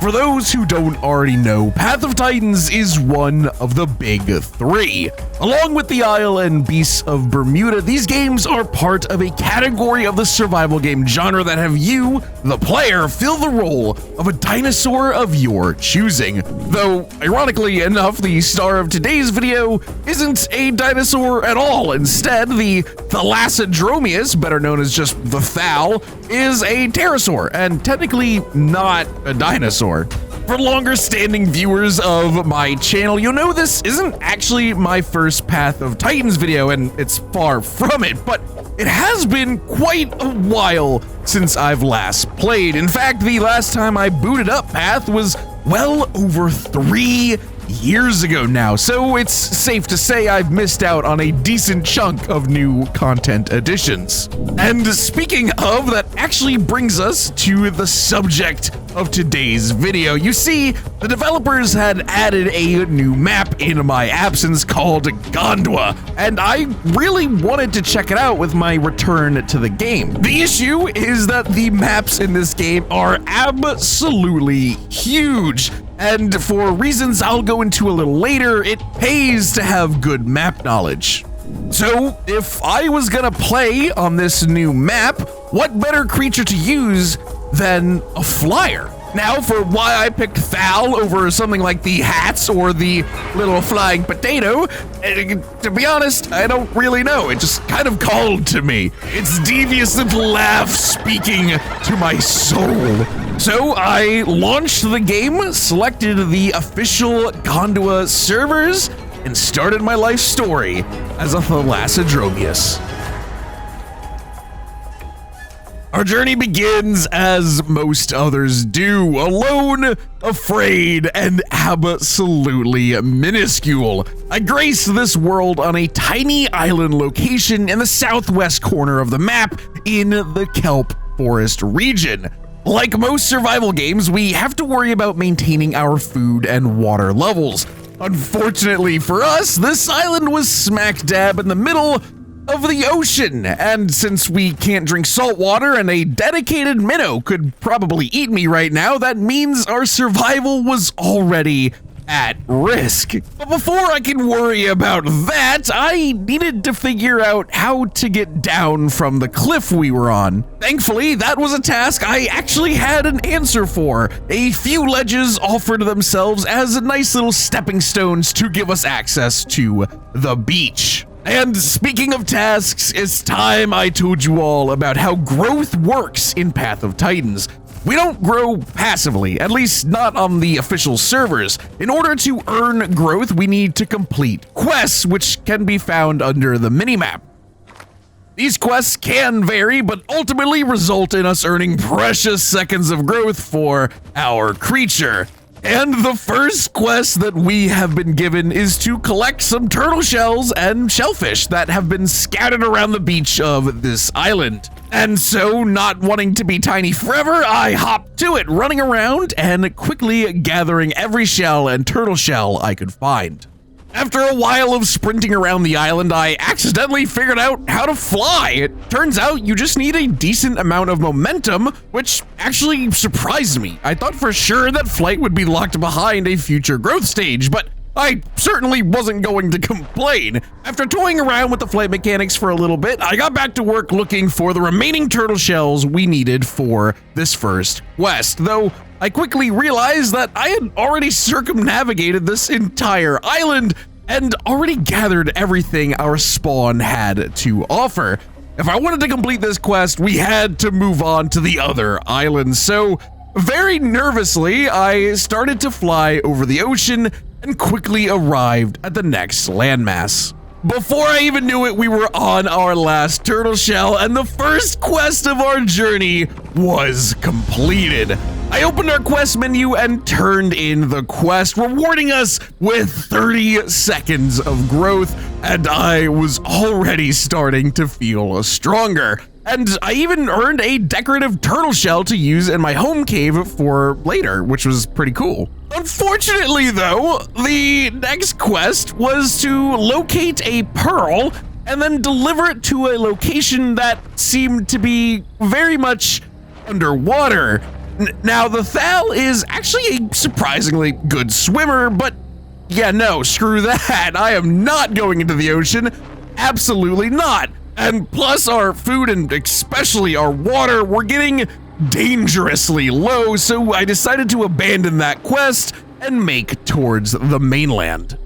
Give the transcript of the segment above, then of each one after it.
For those who don't already know, Path of Titans is one of the big three. Along with the Isle and Beasts of Bermuda, these games are part of a category of the survival game genre that have you, the player, fill the role of a dinosaur of your choosing. Though, ironically enough, the star of today's video isn't a dinosaur at all. Instead, the Thalassodromeus, better known as just the Thal, is a pterosaur, and technically not a dinosaur. For longer-standing viewers of my channel, you'll know this isn't actually my first Path of Titans video, and it's far from it, but it has been quite a while since I've last played. In fact, the last time I booted up Path was well over 3 years ago now, so it's safe to say I've missed out on a decent chunk of new content additions. And speaking of, that actually brings us to the subject of today's video. You see, the developers had added a new map in my absence called Gondwa, and I really wanted to check it out with my return to the game. The issue is that the maps in this game are absolutely huge, and for reasons I'll go into a little later, it pays to have good map knowledge. So, if I was gonna play on this new map, what better creature to use than a flyer? Now, for why I picked Thal over something like the hats or the little flying potato, to be honest, I don't really know. It just kind of called to me. Its devious little laugh speaking to my soul. So I launched the game, selected the official Gondwa servers, and started my life story as a Thalassodromeus. Our journey begins as most others do, alone, afraid, and absolutely minuscule. I grace this world on a tiny island location in the southwest corner of the map in the Kelp Forest region. Like most survival games, we have to worry about maintaining our food and water levels. Unfortunately for us, this island was smack dab in the middle of the ocean, and since we can't drink salt water and a dedicated minnow could probably eat me right now, that means our survival was already at risk. But before I could worry about that, I needed to figure out how to get down from the cliff we were on. Thankfully, that was a task I actually had an answer for. A few ledges offered themselves as nice little stepping stones to give us access to the beach. And speaking of tasks, it's time I told you all about how growth works in Path of Titans. We don't grow passively, at least not on the official servers. In order to earn growth, we need to complete quests, which can be found under the minimap. These quests can vary, but ultimately result in us earning precious seconds of growth for our creature. And the first quest that we have been given is to collect some turtle shells and shellfish that have been scattered around the beach of this island. And so, not wanting to be tiny forever, I hopped to it, running around and quickly gathering every shell and turtle shell I could find. After a while of sprinting around the island, I accidentally figured out how to fly. It turns out you just need a decent amount of momentum, which actually surprised me. I thought for sure that flight would be locked behind a future growth stage, but I certainly wasn't going to complain. After toying around with the flight mechanics for a little bit, I got back to work looking for the remaining turtle shells we needed for this first quest, though I quickly realized that I had already circumnavigated this entire island and already gathered everything our spawn had to offer. If I wanted to complete this quest, we had to move on to the other islands, so very nervously, I started to fly over the ocean and quickly arrived at the next landmass. Before I even knew it, we were on our last turtle shell, and the first quest of our journey was completed. I opened our quest menu and turned in the quest, rewarding us with 30 seconds of growth, and I was already starting to feel stronger. And I even earned a decorative turtle shell to use in my home cave for later, which was pretty cool. Unfortunately though, the next quest was to locate a pearl and then deliver it to a location that seemed to be very much underwater. Now, the Thal is actually a surprisingly good swimmer, but yeah, no, screw that. I am not going into the ocean. Absolutely not. And plus, our food and especially our water were getting dangerously low, so I decided to abandon that quest and make towards the mainland.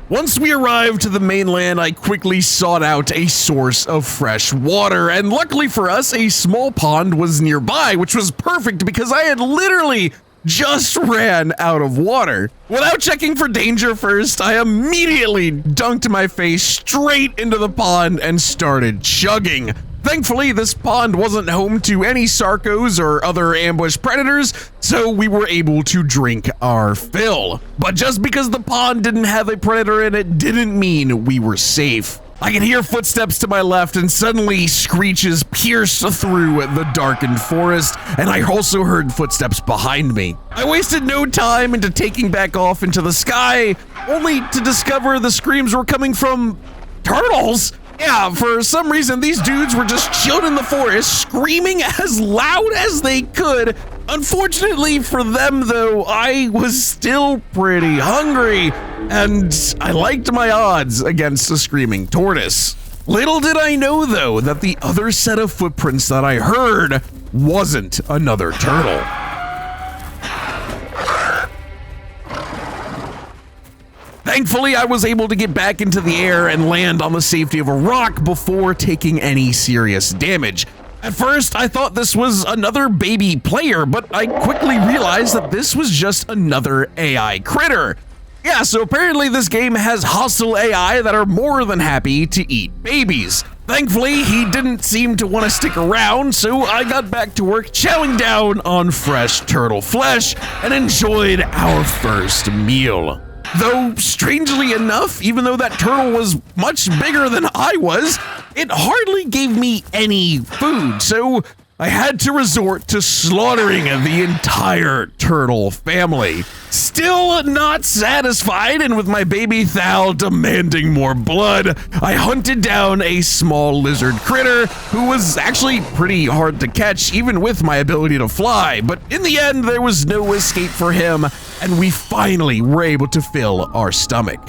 Once we arrived to the mainland, I quickly sought out a source of fresh water, and luckily for us, a small pond was nearby, which was perfect because I had literally just ran out of water. Without checking for danger first, I immediately dunked my face straight into the pond and started chugging. Thankfully, this pond wasn't home to any sarcos or other ambush predators, so we were able to drink our fill. But just because the pond didn't have a predator in it didn't mean we were safe. I could hear footsteps to my left, and suddenly screeches pierced through the darkened forest, and I also heard footsteps behind me. I wasted no time into taking back off into the sky, only to discover the screams were coming from turtles. Yeah, for some reason, these dudes were just chilled in the forest, screaming as loud as they could. Unfortunately for them, though, I was still pretty hungry, and I liked my odds against a screaming tortoise. Little did I know, though, that the other set of footprints that I heard wasn't another turtle. Thankfully, I was able to get back into the air and land on the safety of a rock before taking any serious damage. At first, I thought this was another baby player, but I quickly realized that this was just another AI critter. Yeah, so apparently this game has hostile AI that are more than happy to eat babies. Thankfully, he didn't seem to want to stick around, so I got back to work chowing down on fresh turtle flesh and enjoyed our first meal. Though, strangely enough, even though that turtle was much bigger than I was, it hardly gave me any food, so I had to resort to slaughtering the entire turtle family. Still not satisfied, and with my baby Thal demanding more blood, I hunted down a small lizard critter who was actually pretty hard to catch even with my ability to fly, but in the end there was no escape for him, and we finally were able to fill our stomach.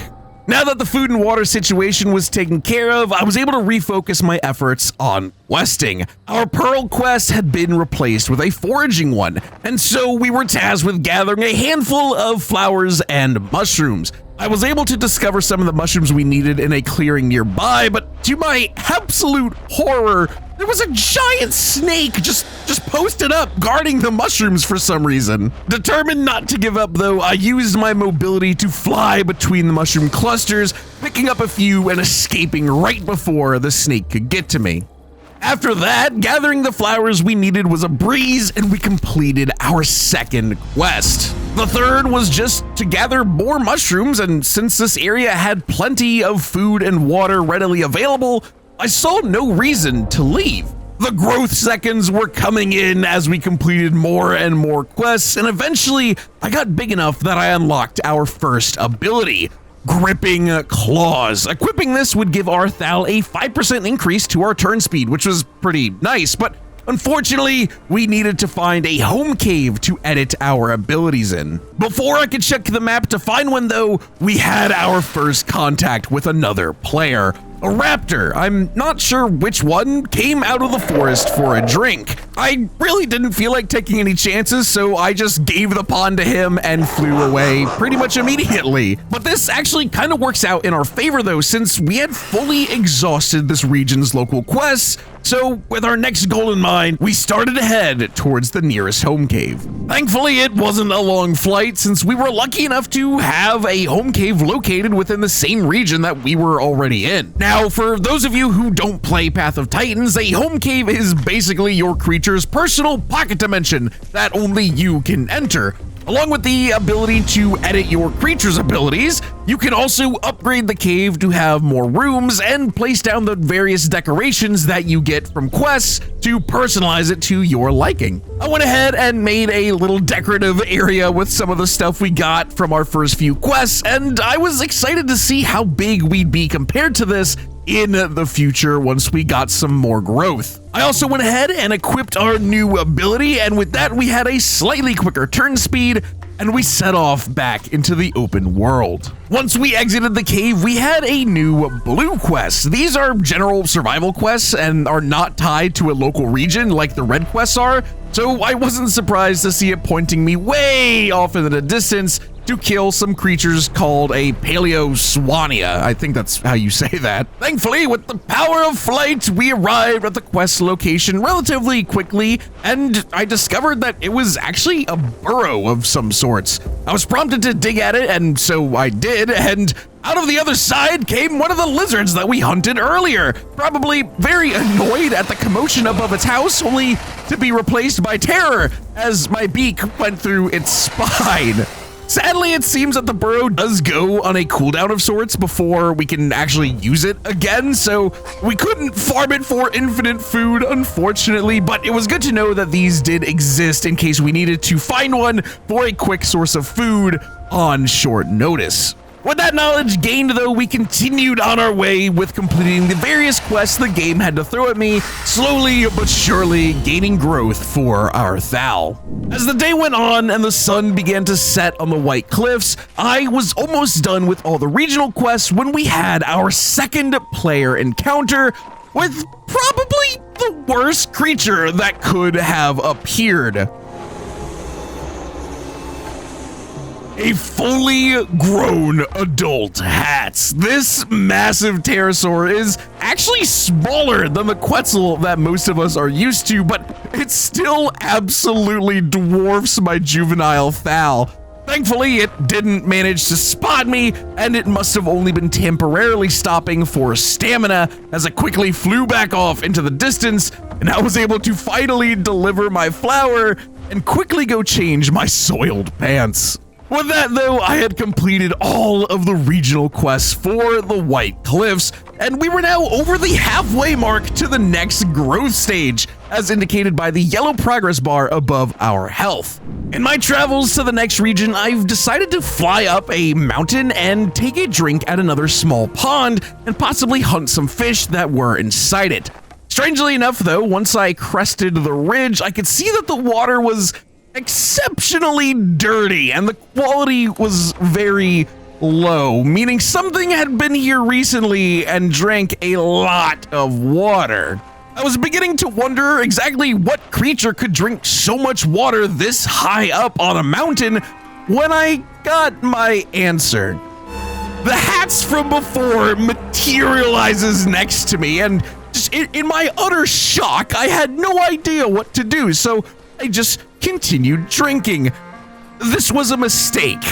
Now that the food and water situation was taken care of, I was able to refocus my efforts on questing. Our Pearl quest had been replaced with a foraging one, and so we were tasked with gathering a handful of flowers and mushrooms. I was able to discover some of the mushrooms we needed in a clearing nearby, but to my absolute horror, there was a giant snake just posted up guarding the mushrooms for some reason. Determined not to give up though, I used my mobility to fly between the mushroom clusters, picking up a few and escaping right before the snake could get to me. After that, gathering the flowers we needed was a breeze, and we completed our second quest. The third was just to gather more mushrooms, and since this area had plenty of food and water readily available, I saw no reason to leave. The growth seconds were coming in as we completed more and more quests, and eventually I got big enough that I unlocked our first ability, Gripping Claws. Equipping this would give our Thal a 5% increase to our turn speed, which was pretty nice, but unfortunately, we needed to find a home cave to edit our abilities in. Before I could check the map to find one though, we had our first contact with another player. A raptor, I'm not sure which one, came out of the forest for a drink. I really didn't feel like taking any chances, so I just gave the pond to him and flew away pretty much immediately. But this actually kind of works out in our favor though, since we had fully exhausted this region's local quests. So with our next goal in mind, we started to head towards the nearest home cave. Thankfully, it wasn't a long flight since we were lucky enough to have a home cave located within the same region that we were already in. Now, for those of you who don't play Path of Titans, a home cave is basically your creature's personal pocket dimension that only you can enter. Along with the ability to edit your creature's abilities, you can also upgrade the cave to have more rooms and place down the various decorations that you get from quests to personalize it to your liking. I went ahead and made a little decorative area with some of the stuff we got from our first few quests, and I was excited to see how big we'd be compared to this in the future once we got some more growth. I also went ahead and equipped our new ability, and with that we had a slightly quicker turn speed, and we set off back into the open world. Once we exited the cave, we had a new blue quest. These are general survival quests and are not tied to a local region like the red quests are, so I wasn't surprised to see it pointing me way off in the distance to kill some creatures called a Paleoswania. I think that's how you say that. Thankfully, with the power of flight, we arrived at the quest location relatively quickly, and I discovered that it was actually a burrow of some sorts. I was prompted to dig at it, and so I did, and out of the other side came one of the lizards that we hunted earlier, probably very annoyed at the commotion above its house, only to be replaced by terror as my beak went through its spine. Sadly, it seems that the burrow does go on a cooldown of sorts before we can actually use it again, so we couldn't farm it for infinite food, unfortunately, but it was good to know that these did exist in case we needed to find one for a quick source of food on short notice. With that knowledge gained, though, we continued on our way with completing the various quests the game had to throw at me, slowly but surely gaining growth for our Thal. As the day went on and the sun began to set on the White Cliffs, I was almost done with all the regional quests when we had our second player encounter with probably the worst creature that could have appeared. A fully grown adult Hats. This massive pterosaur is actually smaller than the Quetzal that most of us are used to, but it still absolutely dwarfs my juvenile Thal. Thankfully, it didn't manage to spot me, and it must have only been temporarily stopping for stamina as it quickly flew back off into the distance, and I was able to finally deliver my flower and quickly go change my soiled pants. With that, though, I had completed all of the regional quests for the White Cliffs, and we were now over the halfway mark to the next growth stage, as indicated by the yellow progress bar above our health. In my travels to the next region, I've decided to fly up a mountain and take a drink at another small pond and possibly hunt some fish that were inside it. Strangely enough, though, once I crested the ridge, I could see that the water was exceptionally dirty and the quality was very low, meaning something had been here recently and drank a lot of water. I was beginning to wonder exactly what creature could drink so much water this high up on a mountain when I got my answer. The Hats from before materializes next to me, and just in my utter shock, I had no idea what to do, so I just continued drinking. This was a mistake.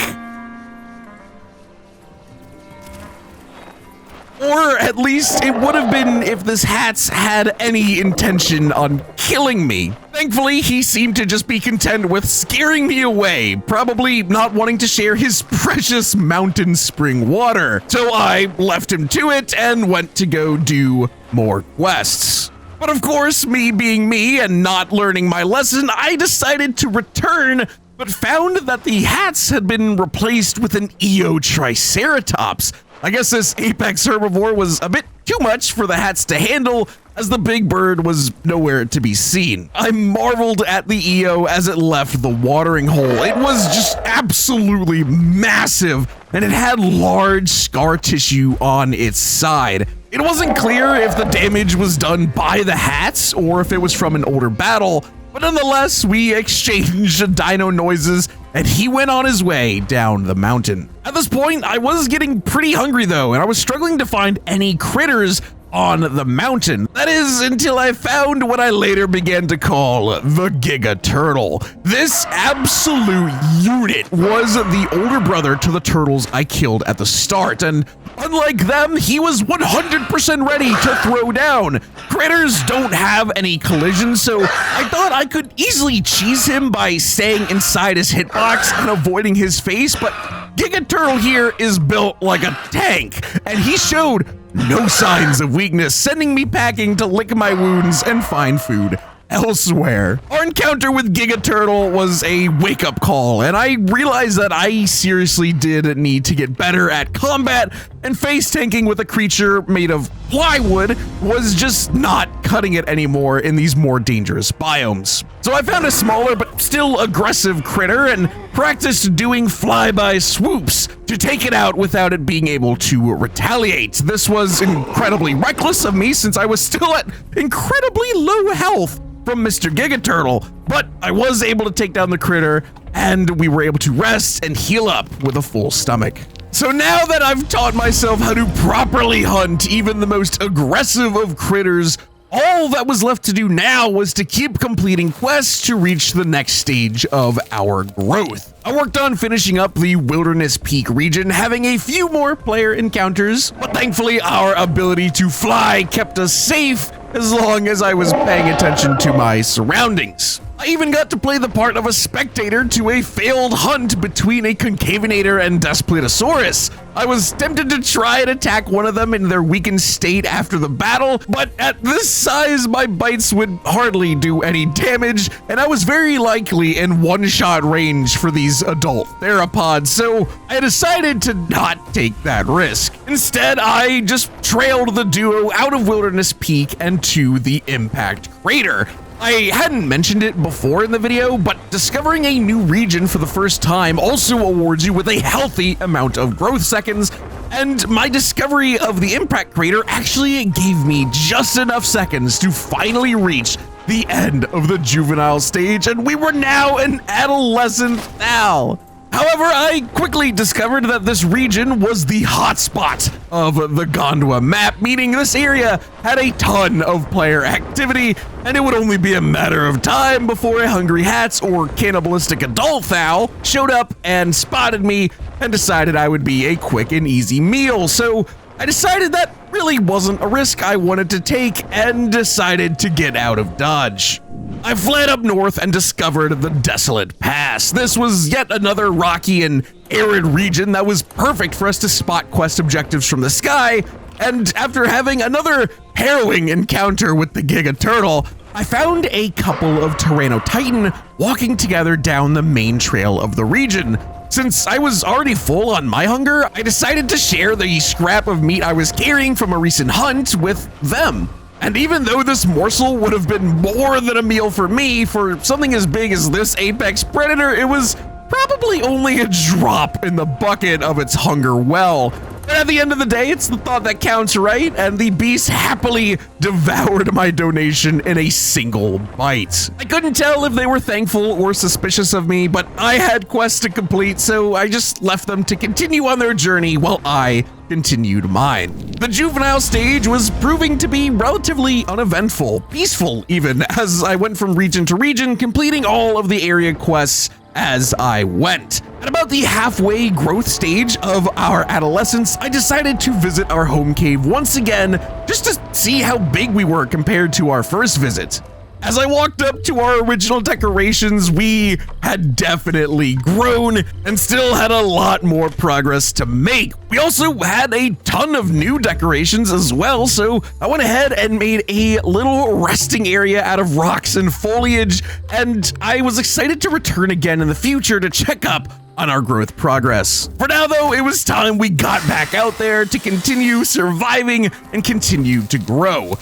Or at least it would have been if this Hats had any intention on killing me. Thankfully, he seemed to just be content with scaring me away, probably not wanting to share his precious mountain spring water. So I left him to it and went to go do more quests. But of course, me being me and not learning my lesson, I decided to return, but found that the Hats had been replaced with an Eotriceratops. I guess this apex herbivore was a bit too much for the Hats to handle, as the big bird was nowhere to be seen. I marveled at the Eo as it left the watering hole. It was just absolutely massive, and it had large scar tissue on its side. It wasn't clear if the damage was done by the Hats or if it was from an older battle, but nonetheless, we exchanged dino noises and he went on his way down the mountain. At this point, I was getting pretty hungry though, and I was struggling to find any critters on the mountain. That is, until I found what I later began to call the Giga Turtle. This absolute unit was the older brother to the turtles I killed at the start, and unlike them, he was 100% ready to throw down. Critters don't have any collision, so I thought I could easily cheese him by staying inside his hitbox and avoiding his face, but Giga Turtle here is built like a tank, and he showed no signs of weakness, sending me packing to lick my wounds and find food elsewhere. Our encounter with Giga Turtle was a wake-up call, and I realized that I seriously did need to get better at combat, and face tanking with a creature made of plywood was just not cutting it anymore in these more dangerous biomes. So I found a smaller but still aggressive critter and practiced doing flyby swoops to take it out without it being able to retaliate. This was incredibly reckless of me since I was still at incredibly low health from Mr. Giga Turtle, but I was able to take down the critter and we were able to rest and heal up with a full stomach. So now that I've taught myself how to properly hunt even the most aggressive of critters, all that was left to do now was to keep completing quests to reach the next stage of our growth. I worked on finishing up the Wilderness Peak region, having a few more player encounters, but thankfully our ability to fly kept us safe as long as I was paying attention to my surroundings. I even got to play the part of a spectator to a failed hunt between a Concavenator and Despletosaurus. I was tempted to try and attack one of them in their weakened state after the battle, but at this size, my bites would hardly do any damage, and I was very likely in one-shot range for these adult theropods, so I decided to not take that risk. Instead, I just trailed the duo out of Wilderness Peak and to the Impact Crater. I hadn't mentioned it before in the video, but discovering a new region for the first time also awards you with a healthy amount of growth seconds, and my discovery of the Impact Crater actually gave me just enough seconds to finally reach the end of the juvenile stage, and we were now an adolescent Thal. However, I quickly discovered that this region was the hotspot of the Gondwa map, meaning this area had a ton of player activity, and it would only be a matter of time before a hungry hats or cannibalistic adult Thal showed up and spotted me and decided I would be a quick and easy meal. So I decided that really wasn't a risk I wanted to take and decided to get out of Dodge. I fled up north and discovered the Desolate Pass. This was yet another rocky and arid region that was perfect for us to spot quest objectives from the sky, and after having another harrowing encounter with the Giga Turtle, I found a couple of Tyrannotitan walking together down the main trail of the region. Since I was already full on my hunger, I decided to share the scrap of meat I was carrying from a recent hunt with them. And even though this morsel would have been more than a meal for me, for something as big as this apex predator, it was probably only a drop in the bucket of its hunger well. But at the end of the day, it's the thought that counts, right? And the beast happily devoured my donation in a single bite. I couldn't tell if they were thankful or suspicious of me, but I had quests to complete, so I just left them to continue on their journey while I continued mine. The juvenile stage was proving to be relatively uneventful, peaceful even, as I went from region to region, completing all of the area quests as I went. At about the halfway growth stage of our adolescence, I decided to visit our home cave once again, just to see how big we were compared to our first visit. As I walked up to our original decorations, we had definitely grown and still had a lot more progress to make. We also had a ton of new decorations as well, so I went ahead and made a little resting area out of rocks and foliage, and I was excited to return again in the future to check up on our growth progress. For now though, it was time we got back out there to continue surviving and continue to grow.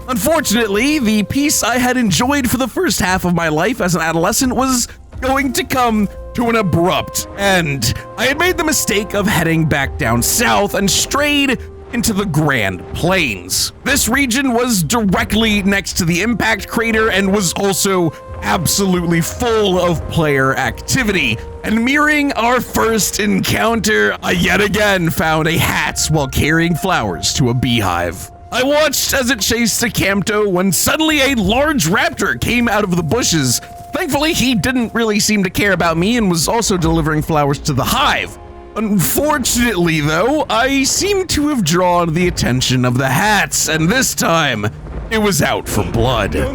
Unfortunately, the peace I had enjoyed for the first half of my life as an adolescent was going to come to an abrupt end. I had made the mistake of heading back down south and strayed into the Grand Plains. This region was directly next to the Impact Crater and was also absolutely full of player activity. And mirroring our first encounter, I yet again found a hat while carrying flowers to a beehive. I watched as it chased a Campto when suddenly a large raptor came out of the bushes. Thankfully, he didn't really seem to care about me and was also delivering flowers to the hive. Unfortunately, though, I seem to have drawn the attention of the hats, and this time, it was out for blood. No.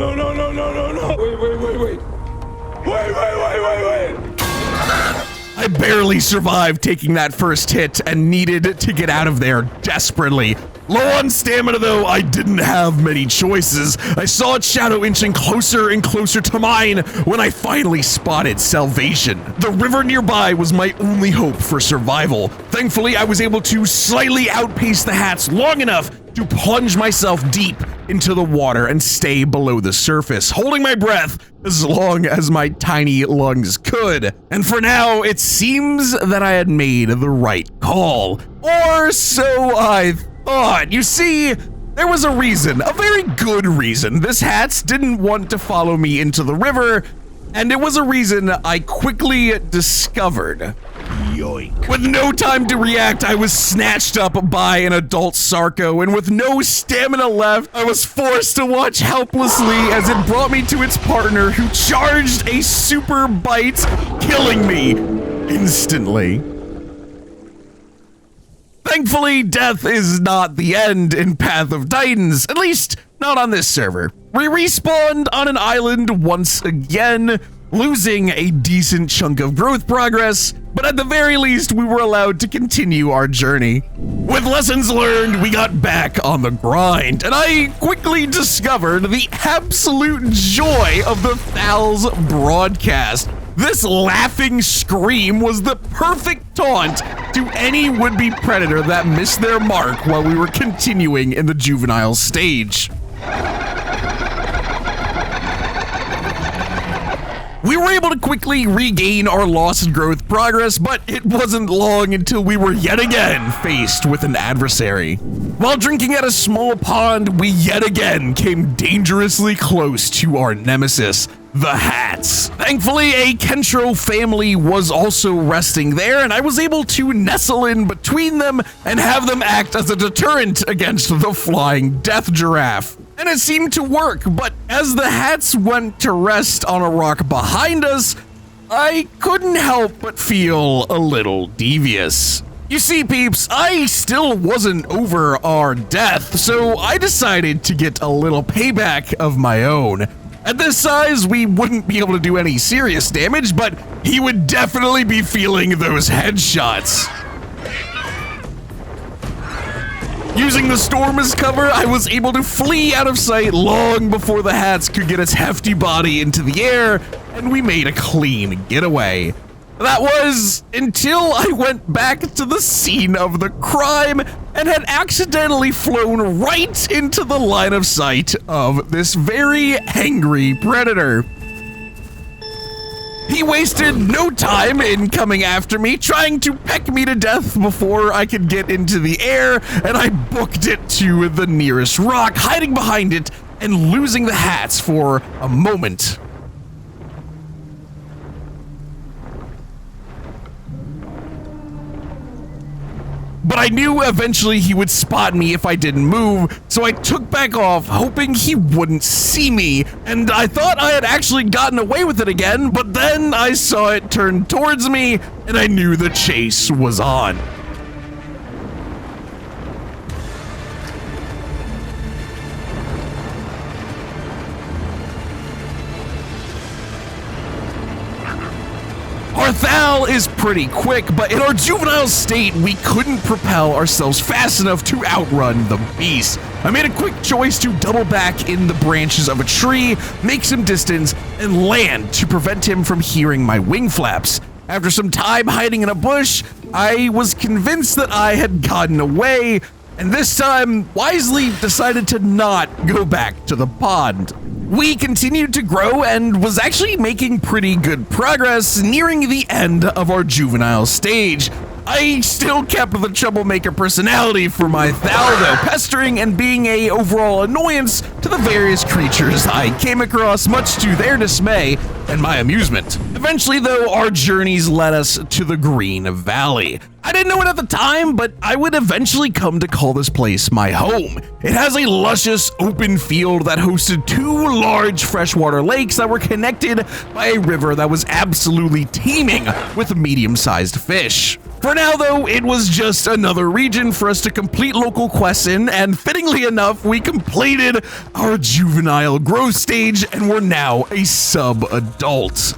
Wait. I barely survived taking that first hit and needed to get out of there desperately. Low on stamina though, I didn't have many choices. I saw its shadow inching closer and closer to mine when I finally spotted salvation. The river nearby was my only hope for survival. Thankfully, I was able to slightly outpace the hats long enough to plunge myself deep into the water and stay below the surface, holding my breath as long as my tiny lungs could. And for now, it seems that I had made the right call. Or so I thought. You see, there was a reason, a very good reason, this hats didn't want to follow me into the river, and it was a reason I quickly discovered. Yoink. With no time to react, I was snatched up by an adult Sarco, and with no stamina left, I was forced to watch helplessly as it brought me to its partner, who charged a super bite, killing me instantly. Thankfully, death is not the end in Path of Titans, at least not on this server. We respawned on an island once again, losing a decent chunk of growth progress, but at the very least, we were allowed to continue our journey. With lessons learned, we got back on the grind, and I quickly discovered the absolute joy of the Thal's broadcast. This laughing scream was the perfect taunt to any would-be predator that missed their mark while we were continuing in the juvenile stage. We were able to quickly regain our lost growth progress, but it wasn't long until we were yet again faced with an adversary. While drinking at a small pond, we yet again came dangerously close to our nemesis, the Hats. Thankfully, a Kentro family was also resting there, and I was able to nestle in between them and have them act as a deterrent against the flying death giraffe. And it seemed to work, but as the Hats went to rest on a rock behind us, I couldn't help but feel a little devious. You see, peeps, I still wasn't over our death, so I decided to get a little payback of my own. At this size, we wouldn't be able to do any serious damage, but he would definitely be feeling those headshots. Using the storm as cover, I was able to flee out of sight long before the Hats could get its hefty body into the air, and we made a clean getaway. That was until I went back to the scene of the crime and had accidentally flown right into the line of sight of this very angry predator. He wasted no time in coming after me, trying to peck me to death before I could get into the air, and I booked it to the nearest rock, hiding behind it and losing the Hats for a moment. But I knew eventually he would spot me if I didn't move, so I took back off, hoping he wouldn't see me, and I thought I had actually gotten away with it again, but then I saw it turn towards me, and I knew the chase was on. Our Thal is pretty quick, but in our juvenile state, we couldn't propel ourselves fast enough to outrun the beast. I made a quick choice to double back in the branches of a tree, make some distance, and land to prevent him from hearing my wing flaps. After some time hiding in a bush, I was convinced that I had gotten away, and this time wisely decided to not go back to the pond. We continued to grow and was actually making pretty good progress, nearing the end of our juvenile stage. I still kept the troublemaker personality for my Thal, though, pestering and being a overall annoyance to the various creatures I came across, much to their dismay and my amusement. Eventually, though, our journeys led us to the Green Valley. I didn't know it at the time, but I would eventually come to call this place my home. It has a luscious open field that hosted two large freshwater lakes that were connected by a river that was absolutely teeming with medium-sized fish. For now, though, it was just another region for us to complete local quests in, and fittingly enough, we completed our juvenile growth stage and were now a sub-adult.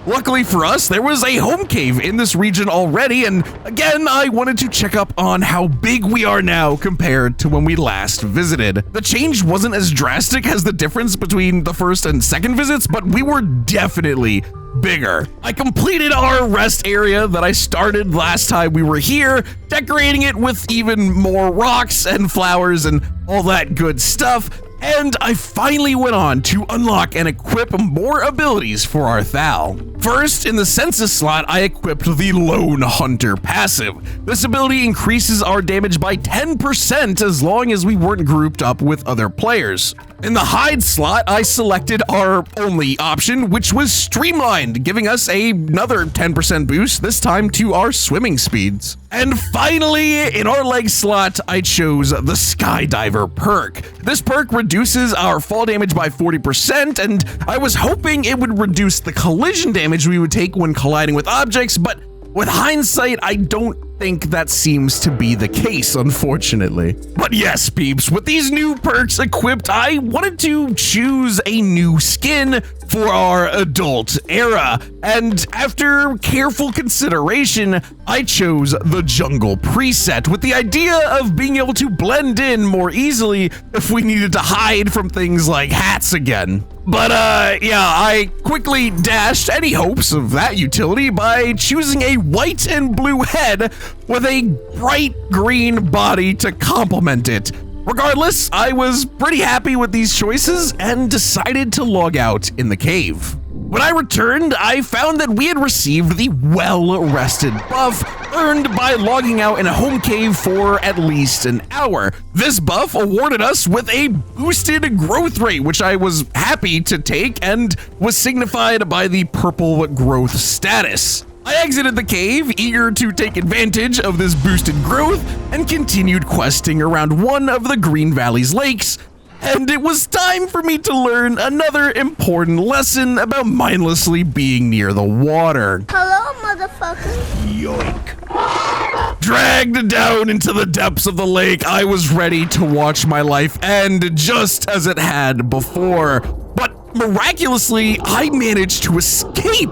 Luckily for us, there was a home cave in this region already, and again, I wanted to check up on how big we are now compared to when we last visited. The change wasn't as drastic as the difference between the first and second visits, but we were definitely bigger. I completed our rest area that I started last time we were here, decorating it with even more rocks and flowers and all that good stuff. And I finally went on to unlock and equip more abilities for our Thal. First, in the census slot, I equipped the Lone Hunter passive. This ability increases our damage by 10% as long as we weren't grouped up with other players. In the hide slot, I selected our only option, which was Streamlined, giving us another 10% boost, this time to our swimming speeds. And finally, in our leg slot, I chose the Skydiver perk. This perk reduces our fall damage by 40%, and I was hoping it would reduce the collision damage we would take when colliding with objects, but with hindsight, I don't think that seems to be the case, unfortunately. But yes, peeps, with these new perks equipped, I wanted to choose a new skin for our adult era. And after careful consideration, I chose the jungle preset with the idea of being able to blend in more easily if we needed to hide from things like hats again. But yeah, I quickly dashed any hopes of that utility by choosing a white and blue head with a bright green body to complement it. Regardless, I was pretty happy with these choices and decided to log out in the cave. When I returned, I found that we had received the well-rested buff earned by logging out in a home cave for at least an hour. This buff awarded us with a boosted growth rate, which I was happy to take and was signified by the purple growth status. I exited the cave, eager to take advantage of this boosted growth, and continued questing around one of the Green Valley's lakes. And it was time for me to learn another important lesson about mindlessly being near the water. Hello, motherfucker. Yoink. Dragged down into the depths of the lake, I was ready to watch my life end just as it had before. But miraculously, I managed to escape.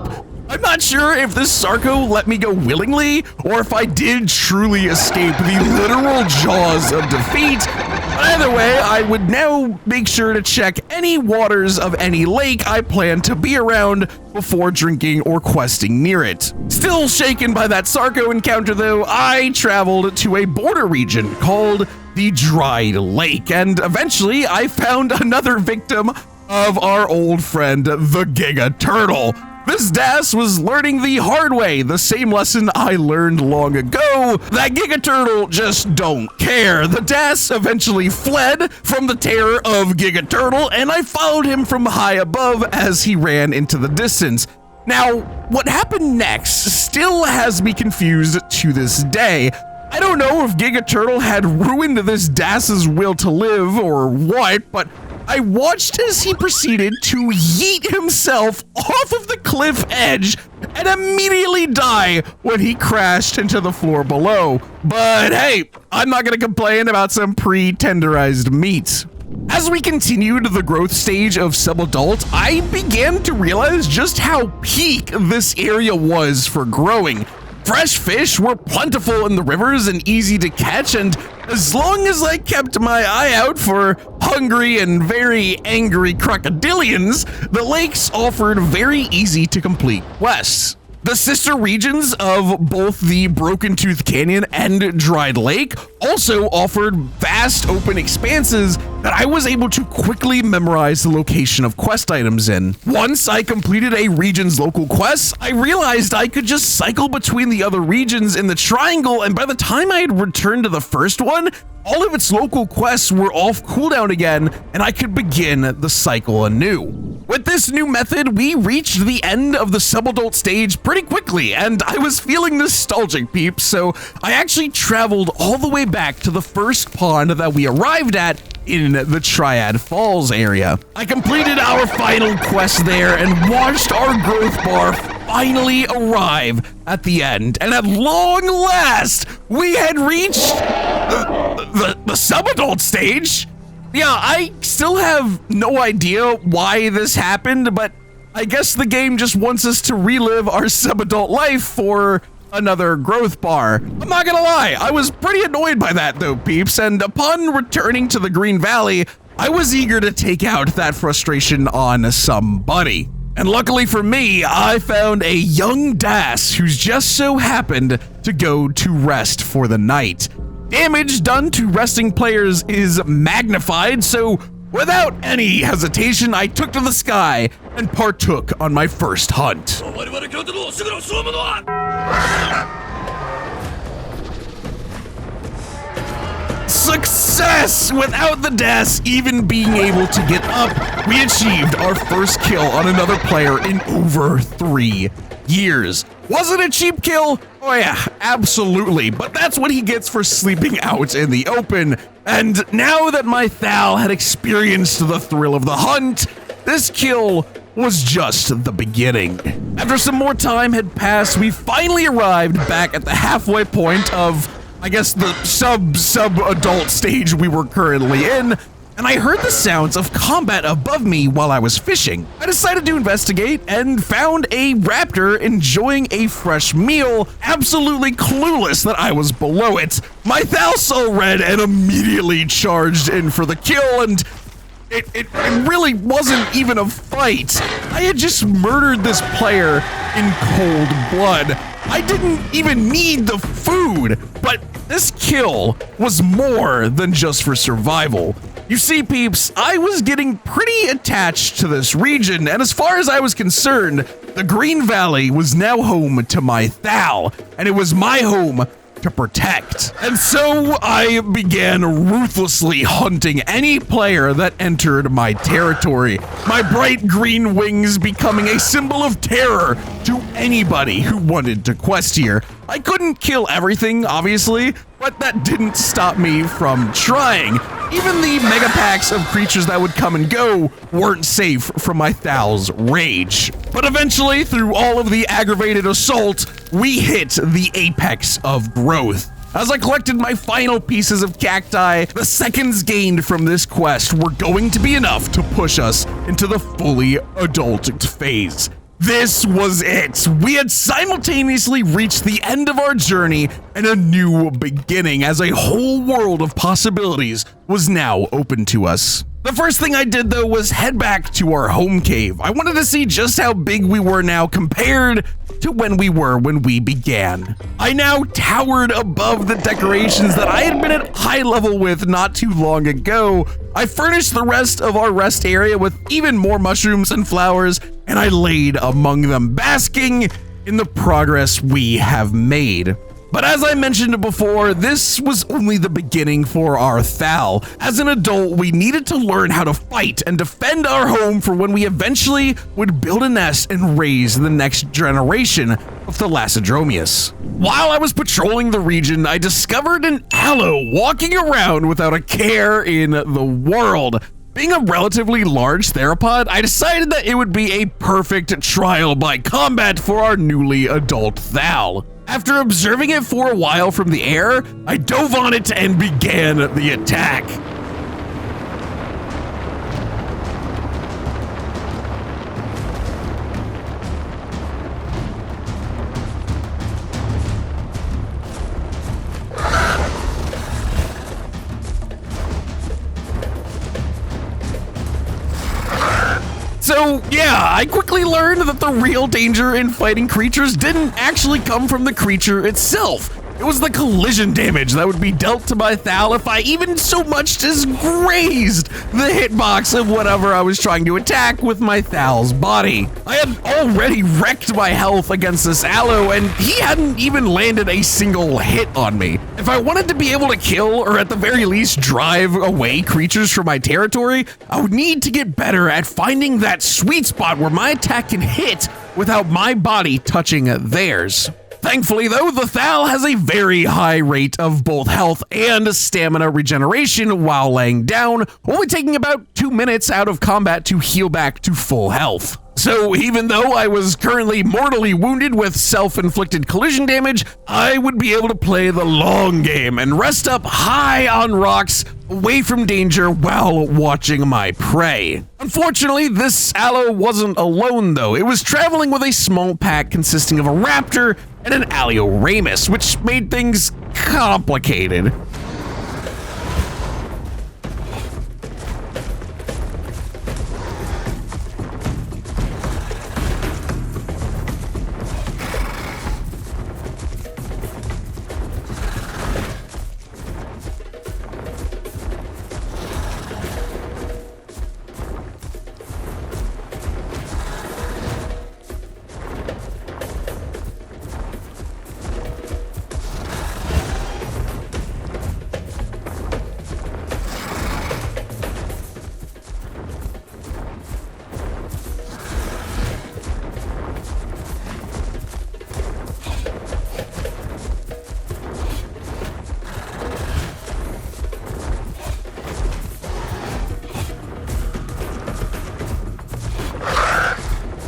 I'm not sure if this Sarco let me go willingly, or if I did truly escape the literal jaws of defeat. But either way, I would now make sure to check any waters of any lake I plan to be around before drinking or questing near it. Still shaken by that Sarco encounter though, I traveled to a border region called the Dried Lake, and eventually I found another victim of our old friend, the Giga Turtle. This DAS was learning the hard way, the same lesson I learned long ago, that Giga Turtle just don't care. The DAS eventually fled from the terror of Giga Turtle, and I followed him from high above as he ran into the distance. Now, what happened next still has me confused to this day. I don't know if Giga Turtle had ruined this DAS's will to live or what, but I watched as he proceeded to yeet himself off of the cliff edge and immediately die when he crashed into the floor below. But hey, I'm not gonna complain about some pre-tenderized meat. As we continued the growth stage of subadult, I began to realize just how peak this area was for growing. Fresh fish were plentiful in the rivers and easy to catch, and as long as I kept my eye out for hungry and very angry crocodilians, the lakes offered very easy to complete quests. The sister regions of both the Broken Tooth Canyon and Dried Lake also offered vast open expanses that I was able to quickly memorize the location of quest items in. Once I completed a region's local quests, I realized I could just cycle between the other regions in the triangle, and by the time I had returned to the first one, all of its local quests were off cooldown again, and I could begin the cycle anew. With this new method, we reached the end of the subadult stage pretty quickly, and I was feeling nostalgic, peeps, so I actually traveled all the way back to the first pond that we arrived at in the Triad Falls area. I completed our final quest there and watched our growth bar finally arrive at the end, and at long last, we had reached the subadult stage. Yeah, I still have no idea why this happened, but I guess the game just wants us to relive our sub-adult life for another growth bar. I'm not gonna lie, I was pretty annoyed by that though, peeps, and upon returning to the Green Valley, I was eager to take out that frustration on somebody. And luckily for me, I found a young Das who's just so happened to go to rest for the night. Damage done to resting players is magnified, so without any hesitation, I took to the sky and partook on my first hunt. Success! Without the Das even being able to get up, we achieved our first kill on another player in over 3 years. Was it a cheap kill? Oh yeah, absolutely, but that's what he gets for sleeping out in the open. And now that my Thal had experienced the thrill of the hunt, this kill was just the beginning. After some more time had passed, we finally arrived back at the halfway point of, I guess, the sub-adult stage we were currently in, and I heard the sounds of combat above me while I was fishing. I decided to investigate and found a raptor enjoying a fresh meal, absolutely clueless that I was below it. My Thal saw red and immediately charged in for the kill, and it really wasn't even a fight. I had just murdered this player in cold blood. I didn't even need the food, but this kill was more than just for survival. You see, peeps, I was getting pretty attached to this region, and as far as I was concerned, the Green Valley was now home to my Thal, and it was my home to protect. And so I began ruthlessly hunting any player that entered my territory, my bright green wings becoming a symbol of terror to anybody who wanted to quest here. I couldn't kill everything, obviously, but that didn't stop me from trying. Even the mega packs of creatures that would come and go weren't safe from my Thal's rage. But eventually, through all of the aggravated assault, we hit the apex of growth. As I collected my final pieces of cacti, the seconds gained from this quest were going to be enough to push us into the fully adult phase. This was it. We had simultaneously reached the end of our journey and a new beginning, as a whole world of possibilities was now open to us. The first thing I did, though, was head back to our home cave. I wanted to see just how big we were now compared to when we began. I now towered above the decorations that I had been at high level with not too long ago. I furnished the rest of our rest area with even more mushrooms and flowers, and I laid among them, basking in the progress we have made. But as I mentioned before, this was only the beginning for our Thal. As an adult, we needed to learn how to fight and defend our home for when we eventually would build a nest and raise the next generation of Thalassodromius. While I was patrolling the region, I discovered an aloe walking around without a care in the world. Being a relatively large theropod, I decided that it would be a perfect trial by combat for our newly adult Thal. After observing it for a while from the air, I dove on it and began the attack. So yeah, I quickly learned that the real danger in fighting creatures didn't actually come from the creature itself. It was the collision damage that would be dealt to my Thal if I even so much as grazed the hitbox of whatever I was trying to attack with my Thal's body. I had already wrecked my health against this aloe, and he hadn't even landed a single hit on me. If I wanted to be able to kill, or at the very least drive away creatures from my territory, I would need to get better at finding that sweet spot where my attack can hit without my body touching theirs. Thankfully, though, the Thal has a very high rate of both health and stamina regeneration while laying down, only taking about 2 minutes out of combat to heal back to full health. So even though I was currently mortally wounded with self-inflicted collision damage, I would be able to play the long game and rest up high on rocks away from danger while watching my prey. Unfortunately, this Allo wasn't alone though. It was traveling with a small pack consisting of a raptor and an Alioramus, which made things complicated.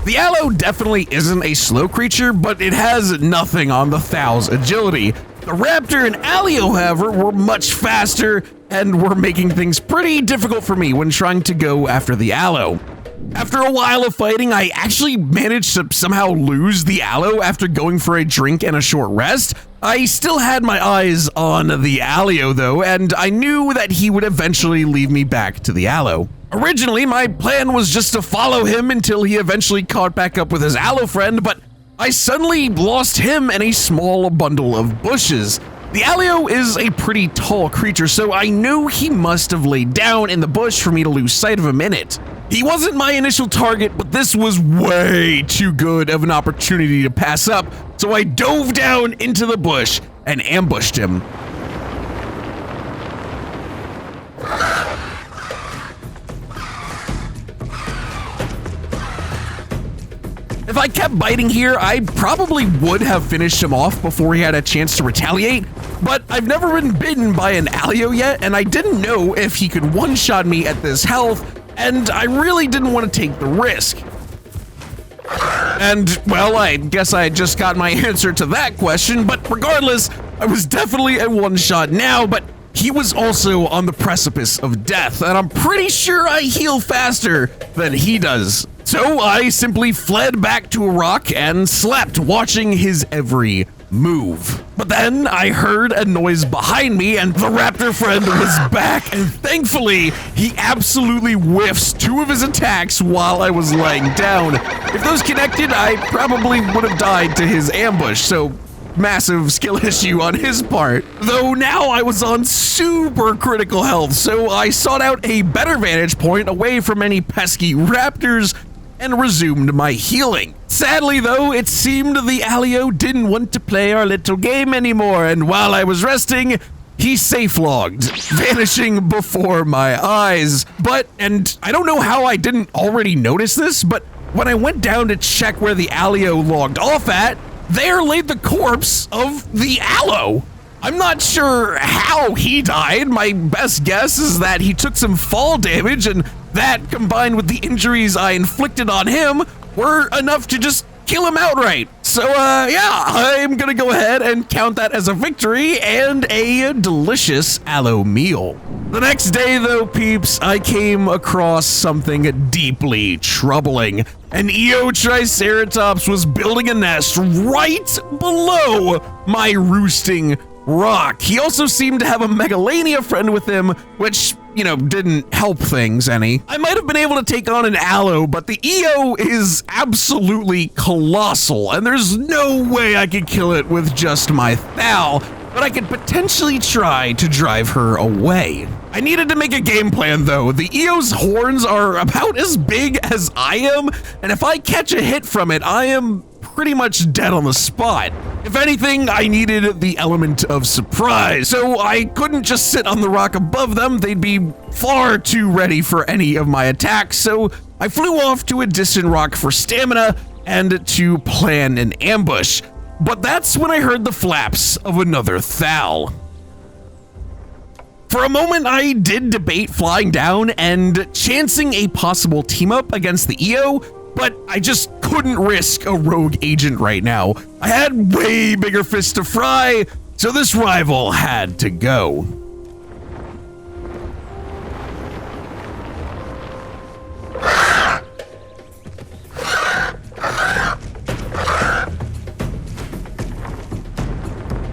The Allo definitely isn't a slow creature, but it has nothing on the Thal's agility. The Raptor and Alio, however, were much faster and were making things pretty difficult for me when trying to go after the Allo. After a while of fighting, I actually managed to somehow lose the Allo after going for a drink and a short rest. I still had my eyes on the Alio though, and I knew that he would eventually lead me back to the Allo. Originally, my plan was just to follow him until he eventually caught back up with his Allo friend, but I suddenly lost him in a small bundle of bushes. The Alio is a pretty tall creature, so I knew he must have laid down in the bush for me to lose sight of him in it. He wasn't my initial target, but this was way too good of an opportunity to pass up, so I dove down into the bush and ambushed him. If I kept biting here, I probably would have finished him off before he had a chance to retaliate, but I've never been bitten by an Alio yet, and I didn't know if he could one-shot me at this health, and I really didn't want to take the risk. And, well, I guess I just got my answer to that question, but regardless, I was definitely a one-shot now, but he was also on the precipice of death, and I'm pretty sure I heal faster than he does. So I simply fled back to a rock and slept, watching his every move. But then I heard a noise behind me and the raptor friend was back, and thankfully he absolutely whiffs two of his attacks while I was laying down. If those connected, I probably would have died to his ambush, so massive skill issue on his part. Though now I was on super critical health, so I sought out a better vantage point away from any pesky raptors and resumed my healing. Sadly though, it seemed the Alio didn't want to play our little game anymore, and while I was resting, he safe-logged, vanishing before my eyes. And I don't know how I didn't already notice this, but when I went down to check where the Alio logged off at, there lay the corpse of the Allo. I'm not sure how he died. My best guess is that he took some fall damage, and that, combined with the injuries I inflicted on him, were enough to just kill him outright. So, yeah, I'm gonna go ahead and count that as a victory and a delicious Allo meal. The next day, though, peeps, I came across something deeply troubling. An EO Triceratops was building a nest right below my roosting rock. He also seemed to have a Megalania friend with him, which, you know, didn't help things any. I might have been able to take on an Allo, but the EO is absolutely colossal, and there's no way I could kill it with just my Thal, but I could potentially try to drive her away. I needed to make a game plan though. The EO's horns are about as big as I am, and if I catch a hit from it, I am pretty much dead on the spot. If anything, I needed the element of surprise, so I couldn't just sit on the rock above them. They'd be far too ready for any of my attacks, so I flew off to a distant rock for stamina and to plan an ambush. But that's when I heard the flaps of another Thal. For a moment, I did debate flying down and chancing a possible team up against the EO, but I just couldn't risk a rogue agent right now. I had way bigger fish to fry, so this rival had to go.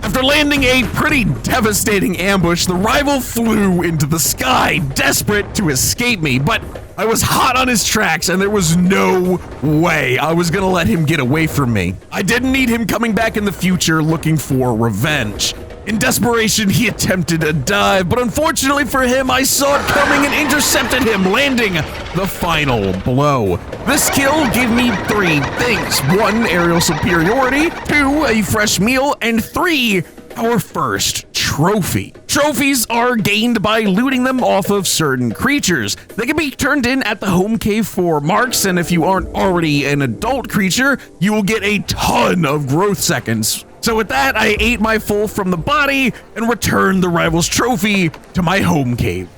After landing a pretty devastating ambush, the rival flew into the sky, desperate to escape me, but I was hot on his tracks and there was no way I was gonna let him get away from me. I didn't need him coming back in the future looking for revenge. In desperation, he attempted a dive, but unfortunately for him, I saw it coming and intercepted him, landing the final blow. This kill gave me 3 things. 1, aerial superiority, 2, a fresh meal, and 3, our first trophy. Trophies are gained by looting them off of certain creatures. They can be turned in at the home cave for marks, and if you aren't already an adult creature, you will get a ton of growth seconds. So with that, I ate my full from the body and returned the rival's trophy to my home cave.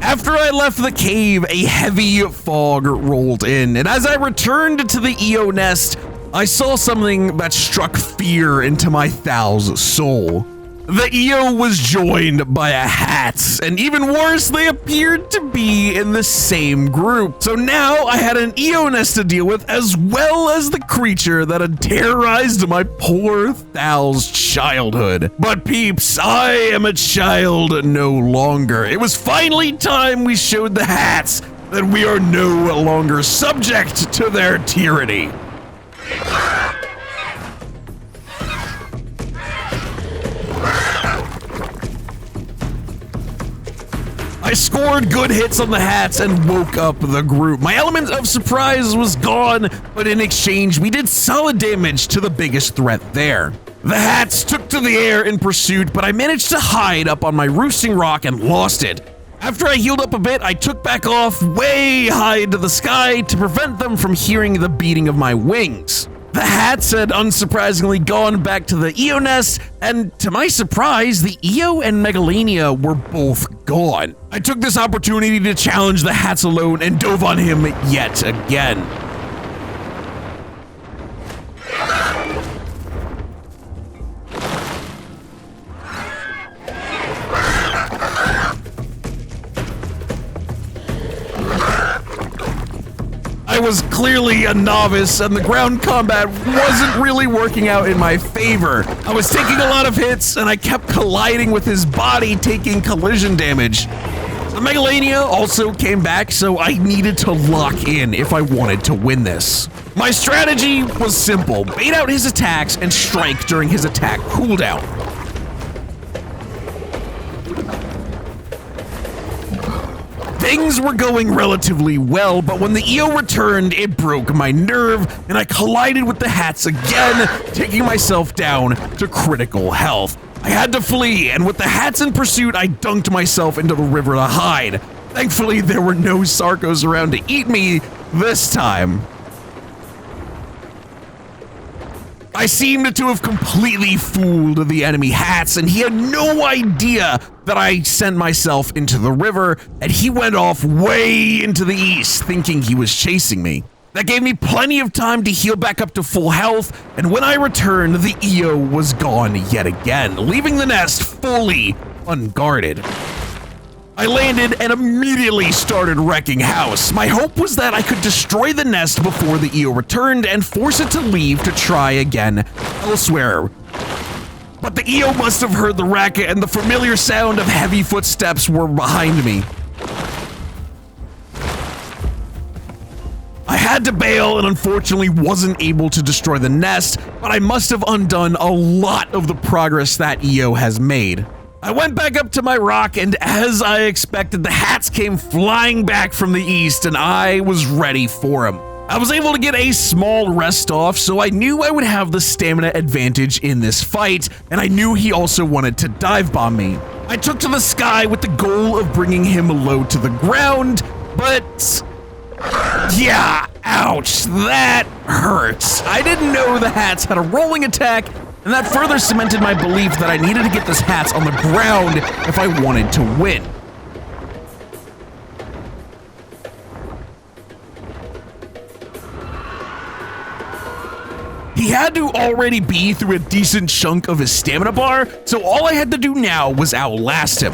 After I left the cave, a heavy fog rolled in, and as I returned to the EO nest, I saw something that struck fear into my Thal's soul. The EO was joined by a hat, and even worse, they appeared to be in the same group. So now I had an EO nest to deal with, as well as the creature that had terrorized my poor Thal's childhood. But peeps, I am a child no longer. It was finally time we showed the hats that we are no longer subject to their tyranny. I scored good hits on the hats and woke up the group. My element of surprise was gone, but in exchange, we did solid damage to the biggest threat there. The hats took to the air in pursuit, but I managed to hide up on my roosting rock and lost it. After I healed up a bit, I took back off way high into the sky to prevent them from hearing the beating of my wings. The hats had unsurprisingly gone back to the EO nest, and to my surprise, the EO and Megalania were both gone. I took this opportunity to challenge the hats alone and dove on him yet again. I was clearly a novice, and the ground combat wasn't really working out in my favor. I was taking a lot of hits, and I kept colliding with his body, taking collision damage. The Megalania also came back, so I needed to lock in if I wanted to win this. My strategy was simple: bait out his attacks and strike during his attack cooldown. Things were going relatively well, but when the EO returned, it broke my nerve, and I collided with the hats again, taking myself down to critical health. I had to flee, and with the hats in pursuit, I dunked myself into the river to hide. Thankfully, there were no Sarcos around to eat me this time. I seemed to have completely fooled the enemy hats, and he had no idea that I sent myself into the river, and he went off way into the east, thinking he was chasing me. That gave me plenty of time to heal back up to full health, and when I returned, the EO was gone yet again, leaving the nest fully unguarded. I landed and immediately started wrecking house. My hope was that I could destroy the nest before the EO returned and force it to leave to try again elsewhere. But the EO must have heard the racket, and the familiar sound of heavy footsteps were behind me. I had to bail and unfortunately wasn't able to destroy the nest, but I must have undone a lot of the progress that EO has made. I went back up to my rock, and as I expected, the hats came flying back from the east, and I was ready for them. I was able to get a small rest off, so I knew I would have the stamina advantage in this fight, and I knew he also wanted to dive bomb me. I took to the sky with the goal of bringing him low to the ground, but yeah, ouch, that hurts. I didn't know the hats had a rolling attack, and that further cemented my belief that I needed to get this hats on the ground if I wanted to win. He had to already be through a decent chunk of his stamina bar, so all I had to do now was outlast him.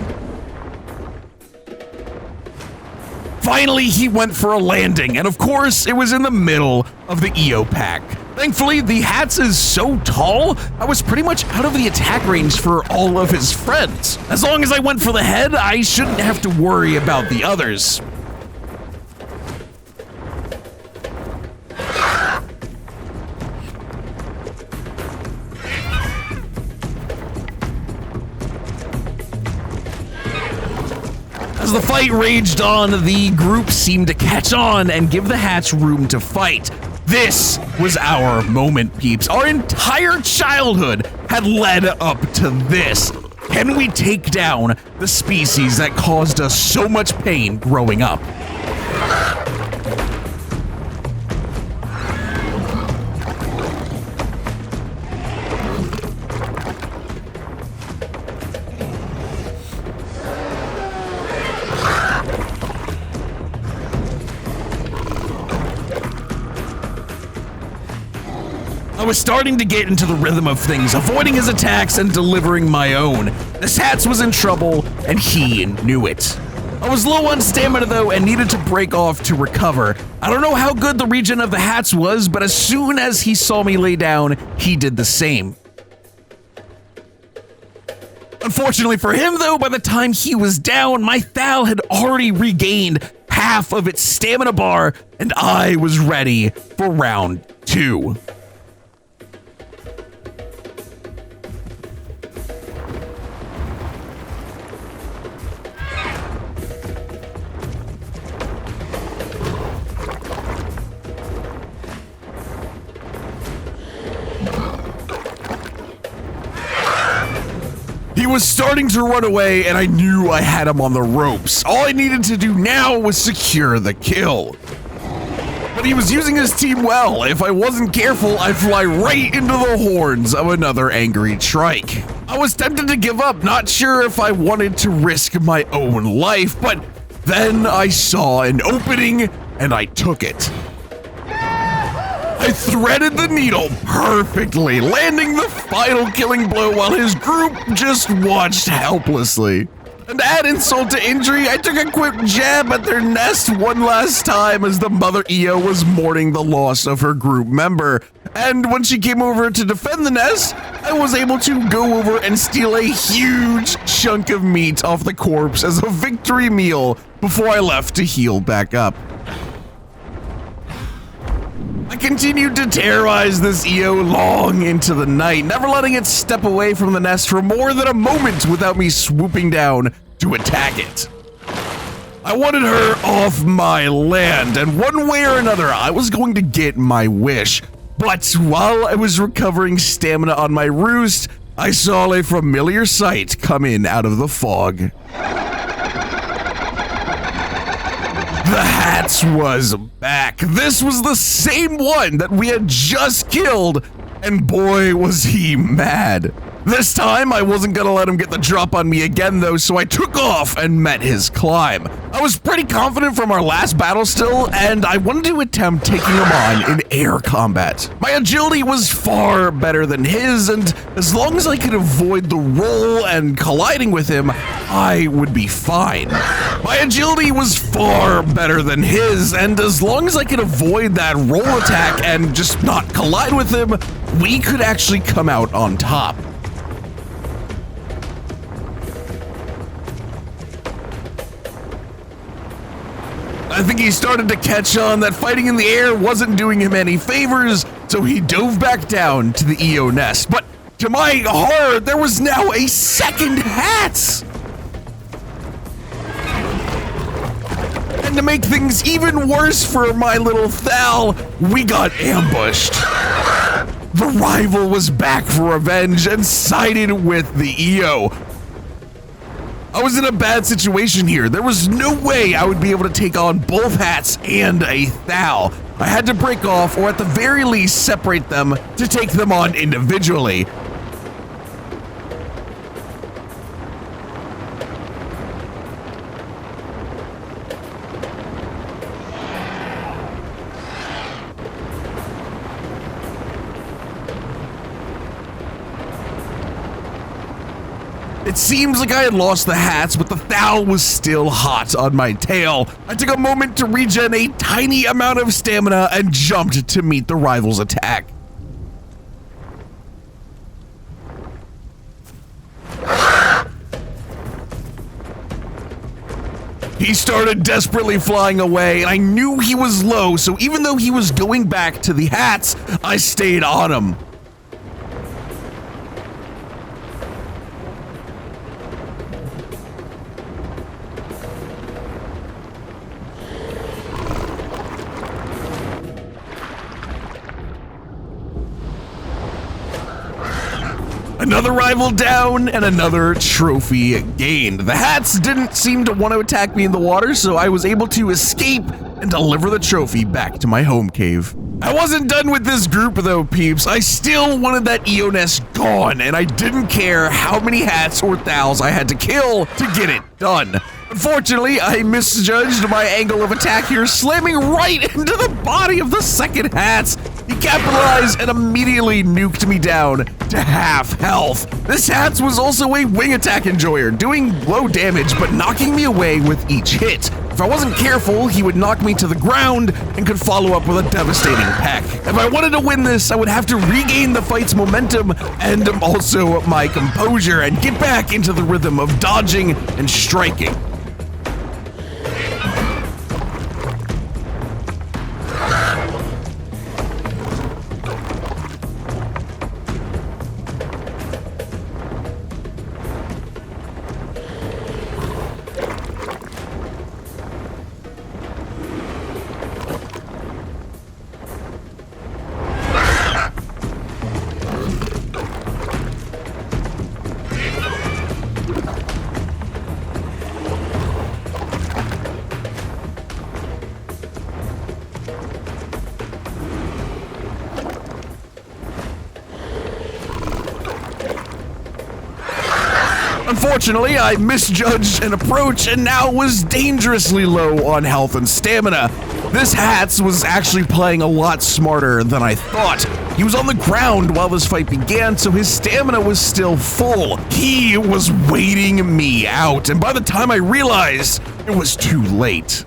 Finally, he went for a landing, and of course, it was in the middle of the EO pack. Thankfully, the Hats is so tall, I was pretty much out of the attack range for all of his friends. As long as I went for the head, I shouldn't have to worry about the others. As the fight raged on, the group seemed to catch on and give the Hats room to fight. This was our moment, peeps. Our entire childhood had led up to this. Can we take down the species that caused us so much pain growing up? I was starting to get into the rhythm of things, avoiding his attacks and delivering my own. This Hats was in trouble, and he knew it. I was low on stamina though and needed to break off to recover. I don't know how good the regen of the Hats was, but as soon as he saw me lay down, he did the same. Unfortunately for him though, by the time he was down, my Thal had already regained half of its stamina bar, and I was ready for round 2. He was starting to run away, and I knew I had him on the ropes. All I needed to do now was secure the kill. But he was using his team well. If I wasn't careful, I'd fly right into the horns of another angry trike. I was tempted to give up, not sure if I wanted to risk my own life, but then I saw an opening, and I took it. I threaded the needle perfectly, landing the final killing blow while his group just watched helplessly. And to add insult to injury, I took a quick jab at their nest one last time as the mother EO was mourning the loss of her group member. And when she came over to defend the nest, I was able to go over and steal a huge chunk of meat off the corpse as a victory meal before I left to heal back up. I continued to terrorize this EO long into the night, never letting it step away from the nest for more than a moment without me swooping down to attack it. I wanted her off my land, and one way or another, I was going to get my wish. But while I was recovering stamina on my roost, I saw a familiar sight come in out of the fog. The Hats was back. This was the same one that we had just killed, and boy was he mad. This time, I wasn't gonna let him get the drop on me again though, so I took off and met his climb. I was pretty confident from our last battle still, and I wanted to attempt taking him on in air combat. My agility was far better than his, and as long as I could avoid the roll and colliding with him, I would be fine. My agility was far better than his, and as long as I could avoid that roll attack and just not collide with him, we could actually come out on top. I think he started to catch on that fighting in the air wasn't doing him any favors, so he dove back down to the EO nest. But to my horror, there was now a second Hats! And to make things even worse for my little Thal, we got ambushed. The rival was back for revenge and sided with the EO. I was in a bad situation here. There was no way I would be able to take on both Hats and a Thal. I had to break off, or at the very least separate them to take them on individually. It seems like I had lost the hats, but the Thal was still hot on my tail. I took a moment to regen a tiny amount of stamina and jumped to meet the rival's attack. He started desperately flying away, and I knew he was low, so even though he was going back to the hats, I stayed on him. Another rival down and another trophy gained. The hats didn't seem to want to attack me in the water, so I was able to escape and deliver the trophy back to my home cave. I wasn't done with this group though, peeps. I still wanted that EO nest gone, and I didn't care how many hats or Thals I had to kill to get it done. Unfortunately, I misjudged my angle of attack here, slamming right into the body of the second hats. He capitalized and immediately nuked me down to half health. This hats was also a wing attack enjoyer, doing low damage but knocking me away with each hit. If I wasn't careful, he would knock me to the ground and could follow up with a devastating peck. If I wanted to win this, I would have to regain the fight's momentum and also my composure and get back into the rhythm of dodging and striking. Unfortunately, I misjudged an approach and now was dangerously low on health and stamina. This hats was actually playing a lot smarter than I thought. He was on the ground while this fight began, so his stamina was still full. He was waiting me out, and by the time I realized, it was too late.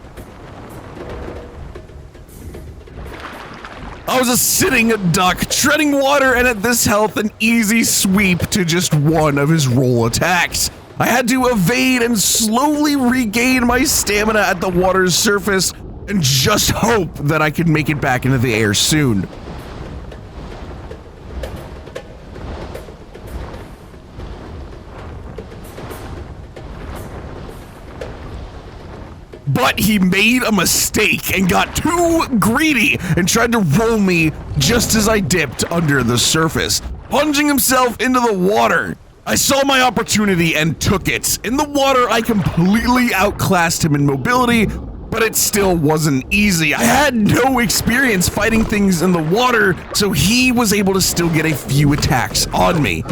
I was a sitting duck, treading water, and at this health, an easy sweep to just one of his roll attacks. I had to evade and slowly regain my stamina at the water's surface and just hope that I could make it back into the air soon. But he made a mistake and got too greedy and tried to roll me just as I dipped under the surface, plunging himself into the water. I saw my opportunity and took it. In the water, I completely outclassed him in mobility, but it still wasn't easy. I had no experience fighting things in the water, so he was able to still get a few attacks on me.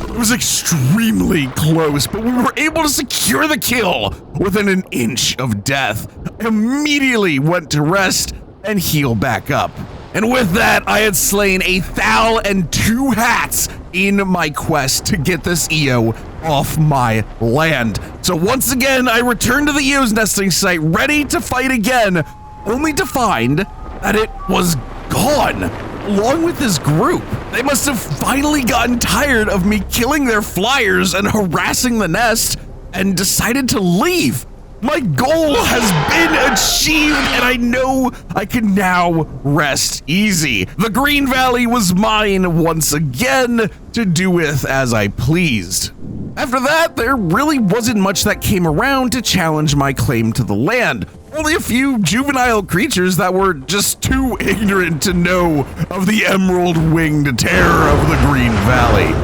It was extremely close, but we were able to secure the kill within an inch of death. I immediately went to rest and heal back up. And with that, I had slain a Thal and 2 hats in my quest to get this EO off my land. So once again, I returned to the EO's nesting site, ready to fight again, only to find that it was gone, along with this group. They must have finally gotten tired of me killing their flyers and harassing the nest and decided to leave. My goal has been achieved, and I know I can now rest easy. The Green Valley was mine once again to do with as I pleased. After that, there really wasn't much that came around to challenge my claim to the land. Only a few juvenile creatures that were just too ignorant to know of the emerald-winged terror of the Green Valley.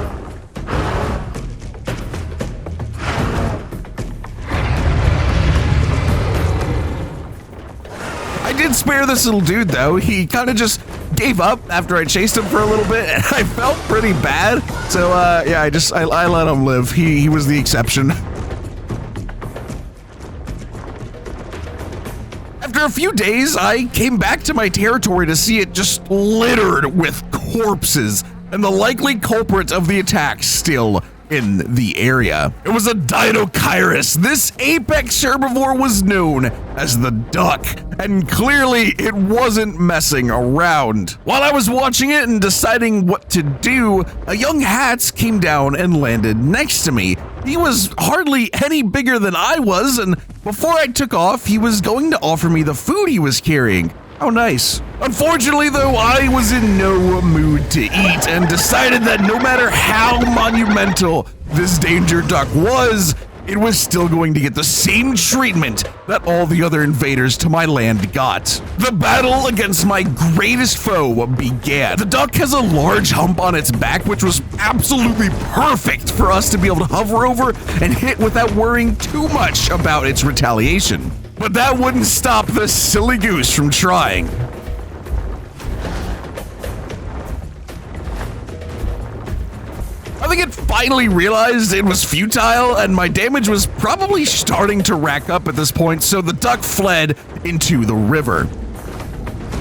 I did spare this little dude though. He kind of just gave up after I chased him for a little bit, and I felt pretty bad. So yeah, I let him live. He was the exception. After a few days, I came back to my territory to see it just littered with corpses and the likely culprit of the attack still in the area. It was a Dinochirus. This apex herbivore was known as the duck, and clearly it wasn't messing around. While I was watching it and deciding what to do, a young Hats came down and landed next to me. He was hardly any bigger than I was, and before I took off, he was going to offer me the food he was carrying. How nice. Unfortunately, though, I was in no mood to eat and decided that no matter how monumental this danger duck was, it was still going to get the same treatment that all the other invaders to my land got. The battle against my greatest foe began. The duck has a large hump on its back, which was absolutely perfect for us to be able to hover over and hit without worrying too much about its retaliation. But that wouldn't stop the silly goose from trying. I think it finally realized it was futile and my damage was probably starting to rack up at this point, so the duck fled into the river.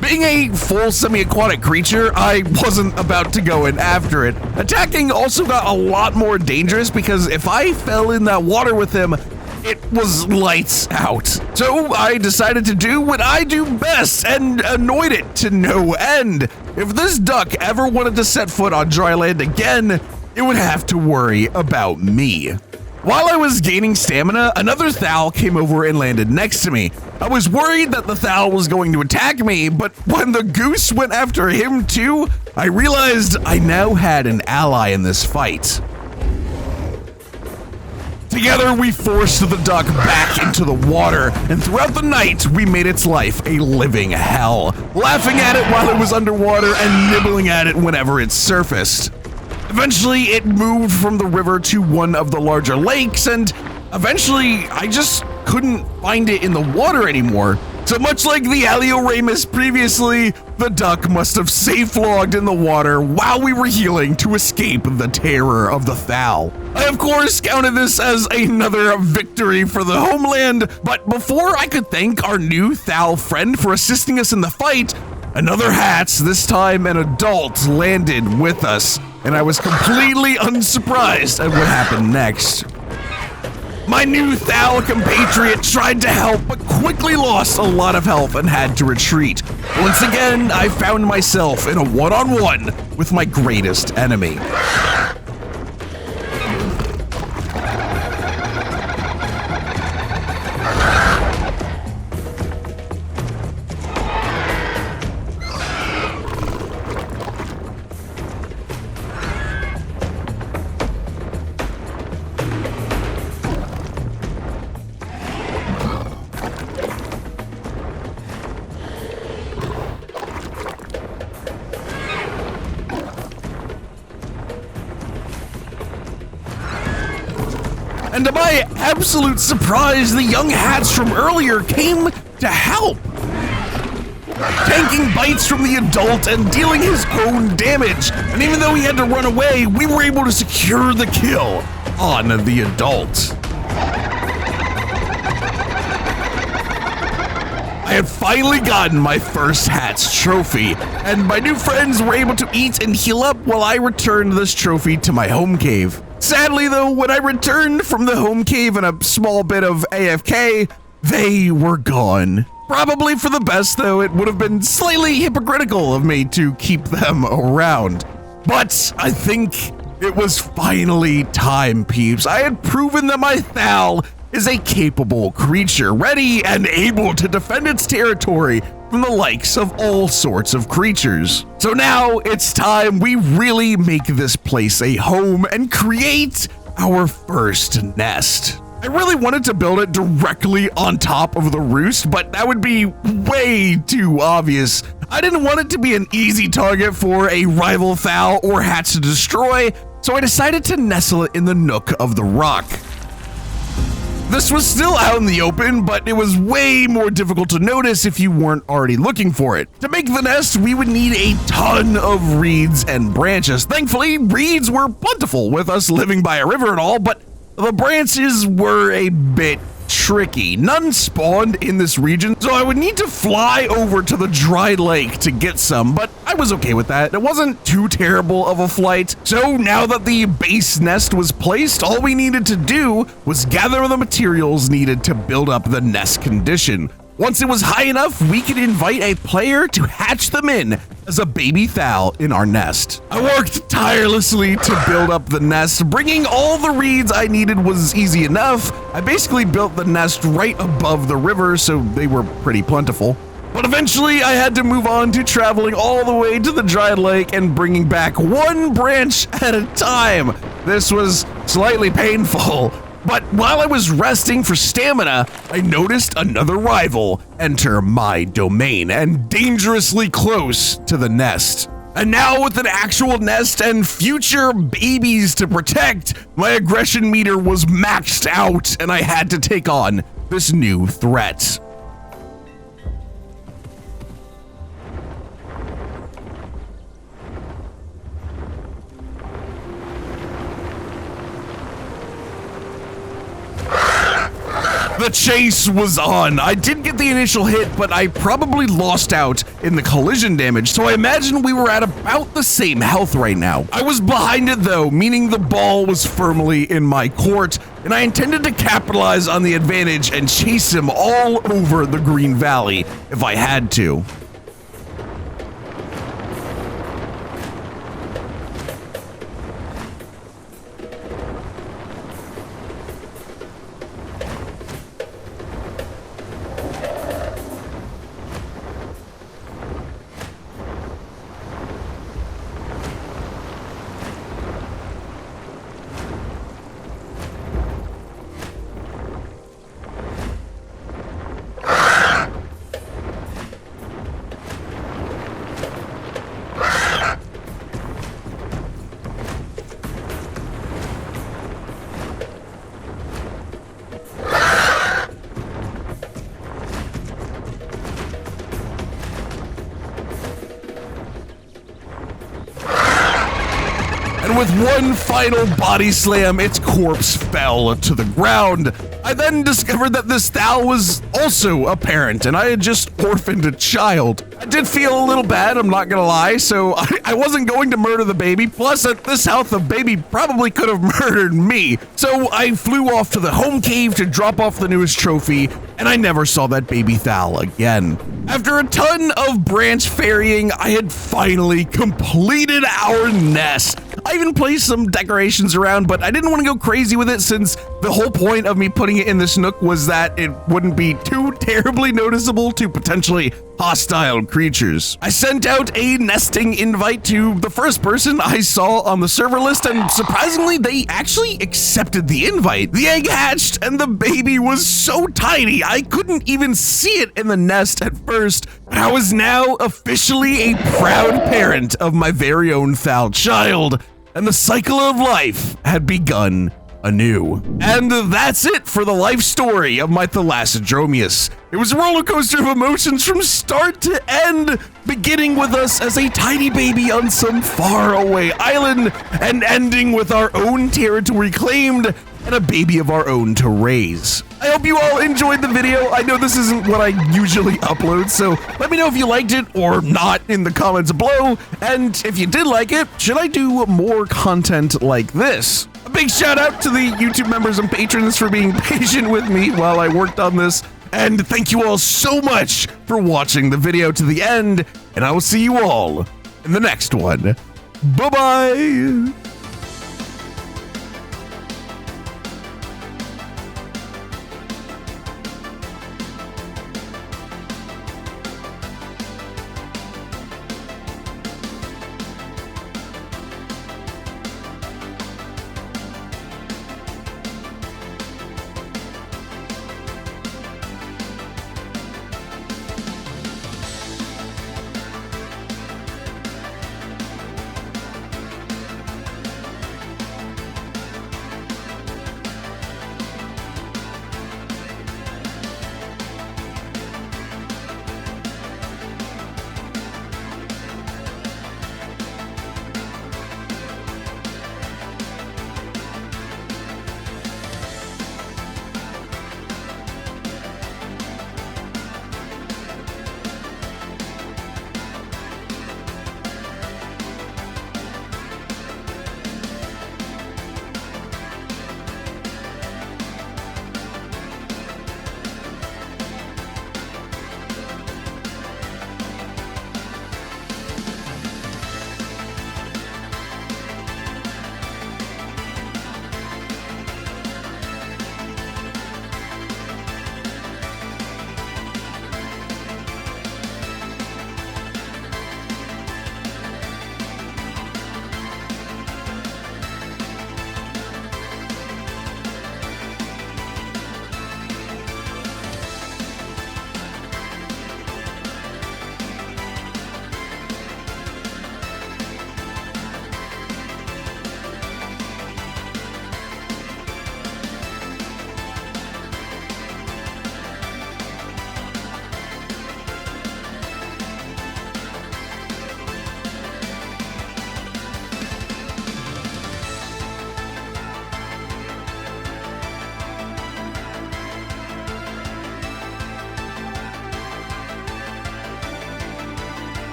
Being a full semi-aquatic creature, I wasn't about to go in after it. Attacking also got a lot more dangerous because if I fell in that water with him, it was lights out. So I decided to do what I do best and annoyed it to no end. If this duck ever wanted to set foot on dry land again, it would have to worry about me. While I was gaining stamina, another Thal came over and landed next to me. I was worried that the Thal was going to attack me, but when the goose went after him too, I realized I now had an ally in this fight. Together, we forced the duck back into the water, and throughout the night, we made its life a living hell, laughing at it while it was underwater and nibbling at it whenever it surfaced. Eventually, it moved from the river to one of the larger lakes, and eventually, I just couldn't find it in the water anymore. So much like the Alioramus previously, the duck must have safe-logged in the water while we were healing to escape the terror of the Thal. I, of course, counted this as another victory for the homeland, but before I could thank our new Thal friend for assisting us in the fight, another Hats, this time an adult, landed with us, and I was completely unsurprised at what happened next. My new Thal compatriot tried to help, but quickly lost a lot of health and had to retreat. Once again, I found myself in a one-on-one with my greatest enemy. And to my absolute surprise, the young Hats from earlier came to help, tanking bites from the adult and dealing his own damage. And even though he had to run away, we were able to secure the kill on the adult. I had finally gotten my first Hats trophy, and my new friends were able to eat and heal up while I returned this trophy to my home cave. Sadly though, when I returned from the home cave and a small bit of AFK, they were gone. Probably for the best though, it would have been slightly hypocritical of me to keep them around. But I think it was finally time, peeps. I had proven that my Thal is a capable creature, ready and able to defend its territory from the likes of all sorts of creatures. So now it's time we really make this place a home and create our first nest. I really wanted to build it directly on top of the roost, but that would be way too obvious. I didn't want it to be an easy target for a rival Thal or Hats to destroy, so I decided to nestle it in the nook of the rock. This was still out in the open, but it was way more difficult to notice if you weren't already looking for it. To make the nest, we would need a ton of reeds and branches. Thankfully, reeds were plentiful with us living by a river and all, but the branches were a bit tricky. None spawned in this region, so I would need to fly over to the dry lake to get some, but I was okay with that. It wasn't too terrible of a flight. So now that the base nest was placed, all we needed to do was gather the materials needed to build up the nest condition. Once it was high enough, we could invite a player to hatch them in as a baby Thal in our nest. I worked tirelessly to build up the nest. Bringing all the reeds I needed was easy enough. I basically built the nest right above the river, so they were pretty plentiful. But eventually I had to move on to traveling all the way to the dry lake and bringing back one branch at a time. This was slightly painful. But while I was resting for stamina, I noticed another rival enter my domain and dangerously close to the nest. And now with an actual nest and future babies to protect, my aggression meter was maxed out and I had to take on this new threat. The chase was on. I did get the initial hit, but I probably lost out in the collision damage, so I imagine we were at about the same health right now. I was behind it though, meaning the ball was firmly in my court, and I intended to capitalize on the advantage and chase him all over the Green Valley if I had to. And with one final body slam, its corpse fell to the ground. I then discovered that this Thal was also a parent, and I had just orphaned a child. I did feel a little bad, I'm not gonna lie, so I wasn't going to murder the baby, plus at this health, the baby probably could have murdered me. So I flew off to the home cave to drop off the newest trophy, and I never saw that baby Thal again. After a ton of branch ferrying, I had finally completed our nest. I even placed some decorations around, but I didn't want to go crazy with it since the whole point of me putting it in this nook was that it wouldn't be too terribly noticeable to potentially hostile creatures. I sent out a nesting invite to the first person I saw on the server list, and surprisingly, they actually accepted the invite. The egg hatched, and the baby was so tiny, I couldn't even see it in the nest at first, but I was now officially a proud parent of my very own Thal child, and the cycle of life had begun anew. And that's it for the life story of my Thalassodromius. It was a roller coaster of emotions from start to end, beginning with us as a tiny baby on some faraway island and ending with our own territory claimed and a baby of our own to raise. I hope you all enjoyed the video. I know this isn't what I usually upload, so let me know if you liked it or not in the comments below. And if you did like it, should I do more content like this? A big shout out to the YouTube members and patrons for being patient with me while I worked on this. And thank you all so much for watching the video to the end, and I will see you all in the next one. Bye-bye!